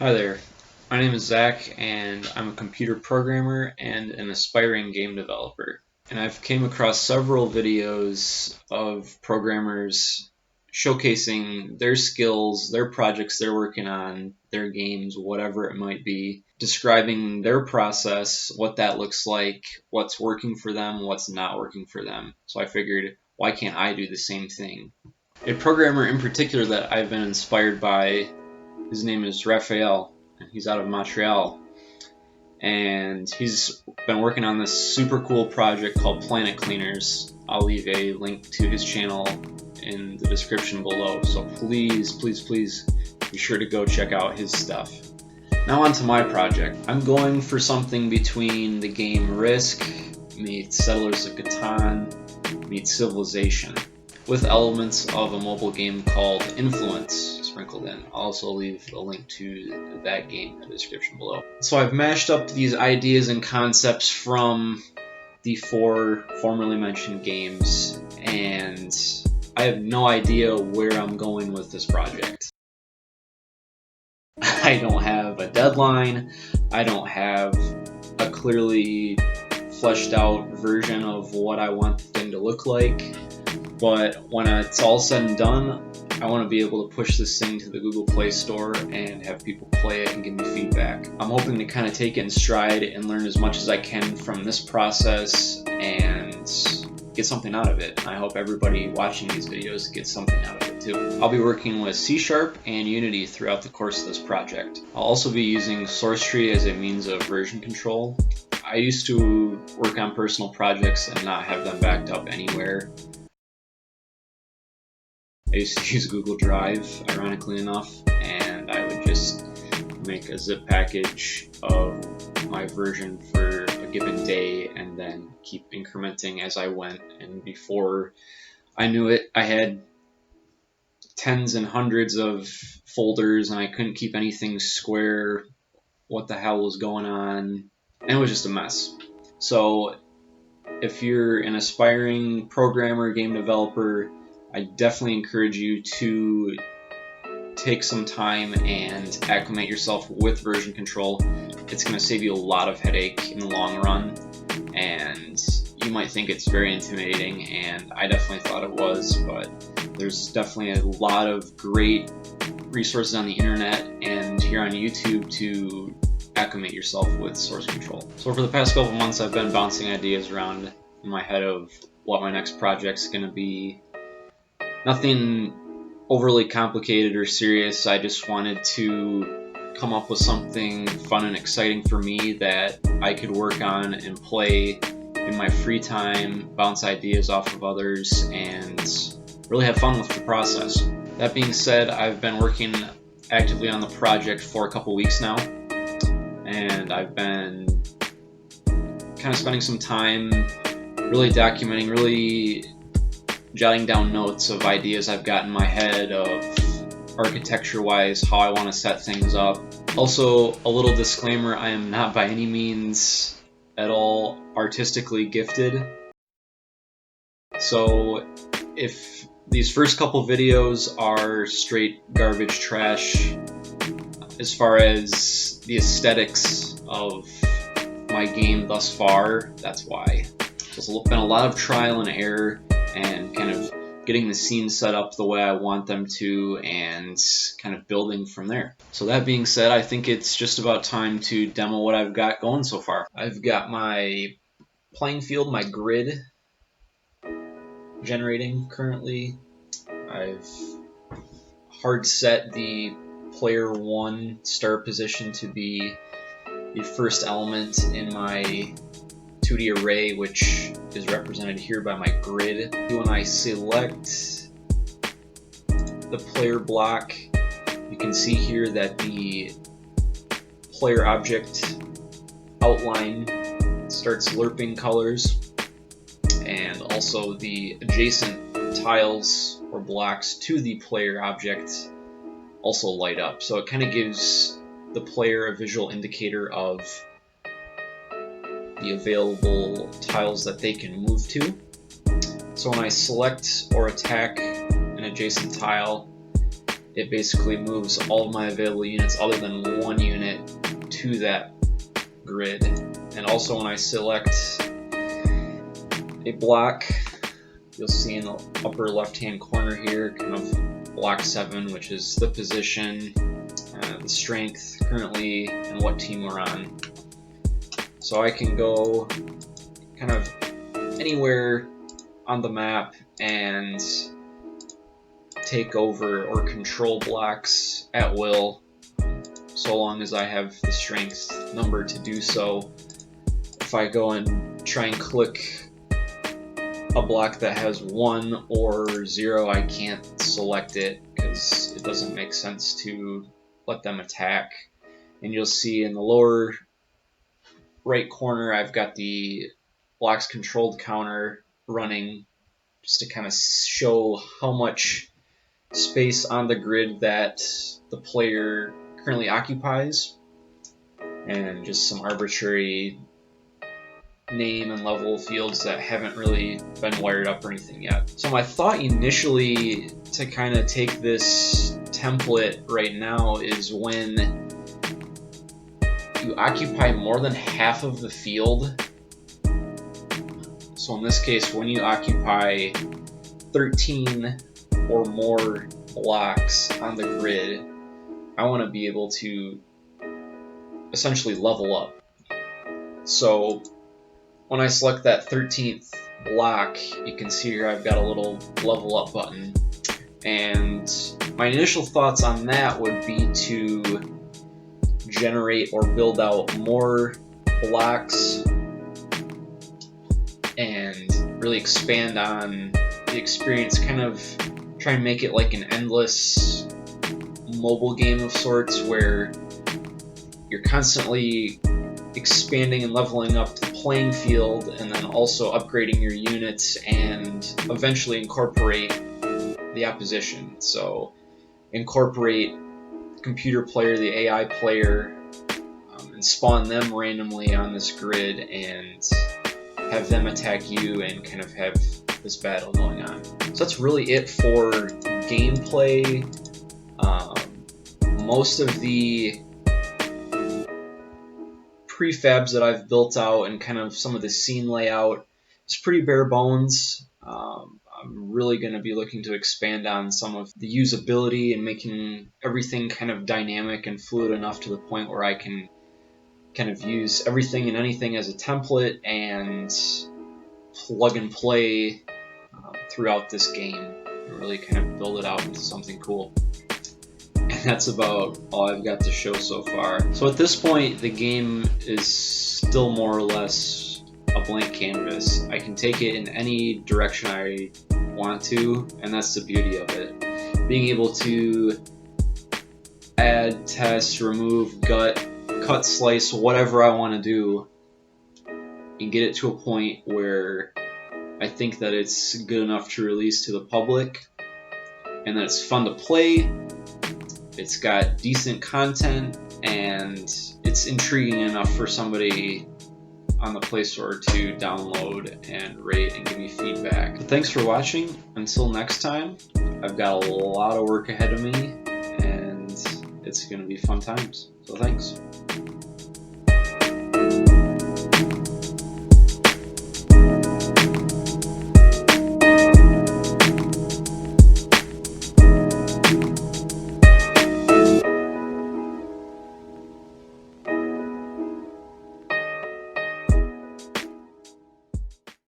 Hi there, my name is Zach and I'm a computer programmer and an aspiring game developer. And I've came across several videos of programmers showcasing their skills, their projects they're working on, their games, whatever it might be, describing their process, what that looks like, what's working for them, what's not working for them. So I figured, why can't I do the same thing? A programmer in particular that I've been inspired by, his name is Raphael, and he's out of Montreal. And he's been working on this super cool project called Planet Cleaners. I'll leave a link to his channel in the description below, so please be sure to go check out his stuff. Now on to my project. I'm going for something between the game Risk meets Settlers of Catan meets Civilization, with elements of a mobile game called Influence sprinkled in. I'll also leave a link to that game in the description below. So I've mashed up these ideas and concepts from the 4 formerly mentioned games, and I have no idea where I'm going with this project. I don't have a deadline, I don't have a clearly fleshed out version of what I want the thing to look like, but when it's all said and done, I want to be able to push this thing to the Google Play Store and have people play it and give me feedback. I'm hoping to kind of take it in stride and learn as much as I can from this process and get something out of it. And I hope everybody watching these videos gets something out of it too. I'll be working with C# and Unity throughout the course of this project. I'll also be using SourceTree as a means of version control. I used to work on personal projects and not have them backed up anywhere. I used to use Google Drive, ironically enough, and I would just make a zip package of my version for a given day and then keep incrementing as I went. And before I knew it, I had tens and hundreds of folders and I couldn't keep anything square. What the hell was going on? And it was just a mess. So if you're an aspiring programmer, game developer, I definitely encourage you to take some time and acclimate yourself with version control. It's going to save you a lot of headache in the long run, and you might think it's very intimidating, and I definitely thought it was, but there's definitely a lot of great resources on the internet and here on YouTube to acclimate yourself with source control. So over the past couple months, I've been bouncing ideas around in my head of what my next project's going to be. Nothing overly complicated or serious. I just wanted to come up with something fun and exciting for me that I could work on and play in my free time, bounce ideas off of others, and really have fun with the process. That being said, I've been working actively on the project for a couple weeks now, and I've been kind of spending some time really documenting, really jotting down notes of ideas I've got in my head of architecture-wise, how I want to set things up. Also, a little disclaimer, I am not by any means at all artistically gifted. So if these first couple videos are straight garbage trash as far as the aesthetics of my game thus far, that's why. There's been a lot of trial and error and kind of getting the scene set up the way I want them to and kind of building from there. So that being said, I think it's just about time to demo what I've got going so far. I've got my playing field, my grid generating currently. I've hard set the player 1 start position to be the first element in my 2D array, which is represented here by my grid. When I select the player block, you can see here that the player object outline starts lerping colors, and also the adjacent tiles or blocks to the player object also light up. So it kind of gives the player a visual indicator of the available tiles that they can move to. So when I select or attack an adjacent tile, it basically moves all of my available units other than one unit to that grid. And also when I select a block, you'll see in the upper left hand corner here kind of block 7, which is the position, the strength currently, and what team we're on. So I can go kind of anywhere on the map and take over or control blocks at will, so long as I have the strength number to do so. If I go and try and click a block that has 1 or 0, I can't select it because it doesn't make sense to let them attack. And you'll see in the lower right corner I've got the blocks controlled counter running, just to kind of show how much space on the grid that the player currently occupies, and just some arbitrary name and level fields that haven't really been wired up or anything yet. So my thought initially to kind of take this template right now is when you occupy more than half of the field. So in this case, when you occupy 13 or more blocks on the grid, I want to be able to essentially level up. So when I select that 13th block, you can see here I've got a little level up button. And my initial thoughts on that would be to generate or build out more blocks and really expand on the experience, kind of try and make it like an endless mobile game of sorts where you're constantly expanding and leveling up the playing field, and then also upgrading your units and eventually incorporate the opposition. So incorporate the computer player, the AI player, and spawn them randomly on this grid and have them attack you and kind of have this battle going on. So that's really it for gameplay. Most of the prefabs that I've built out and kind of some of the scene layout is pretty bare bones. I'm really going to be looking to expand on some of the usability and making everything kind of dynamic and fluid enough to the point where I can kind of use everything and anything as a template and plug and play throughout this game and really kind of build it out into something cool. And that's about all I've got to show so far. So at this point, the game is still more or less a blank canvas. I can take it in any direction I want to, and that's the beauty of it. Being able to add, test, remove, gut, cut, slice, whatever I want to do, and get it to a point where I think that it's good enough to release to the public, and that it's fun to play, it's got decent content, and it's intriguing enough for somebody on the Play Store to download and rate and give me feedback. So thanks for watching. Until next time, I've got a lot of work ahead of me, and it's going to be fun times. So thanks.